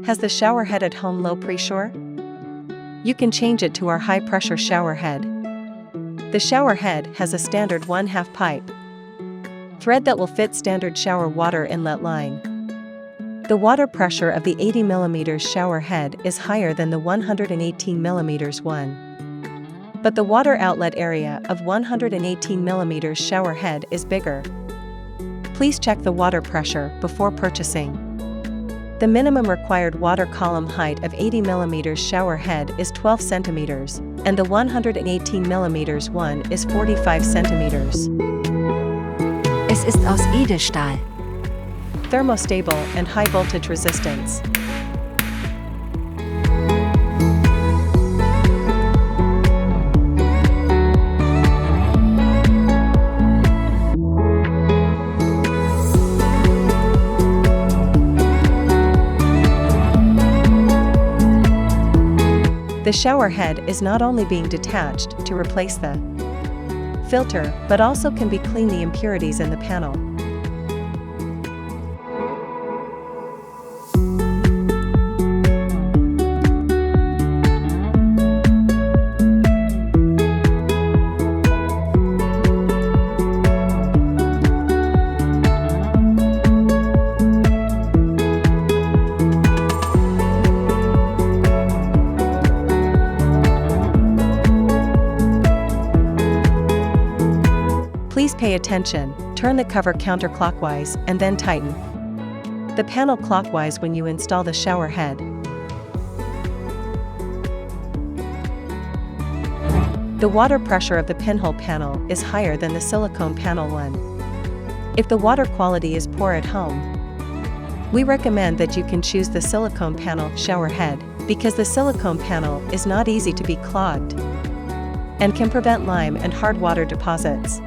Has the shower head at home low pressure? You can change it to our high pressure shower head. The shower head has a standard 1/2 pipe thread that will fit standard shower water inlet line. The water pressure of the 80 mm shower head is higher than the 118 mm one. But the water outlet area of 118 mm shower head is bigger. Please check the water pressure before purchasing. The minimum required water column height of 80 mm shower head is 12 cm, and the 118 mm one is 45 cm. Es ist aus Edelstahl. Thermostable and high voltage resistance. The shower head is not only being detached to replace the filter, but also can be clean the impurities in the panel. Please pay attention, turn the cover counterclockwise and then tighten the panel clockwise when you install the shower head. The water pressure of the pinhole panel is higher than the silicone panel one. If the water quality is poor at home, we recommend that you can choose the silicone panel shower head, because the silicone panel is not easy to be clogged and can prevent lime and hard water deposits.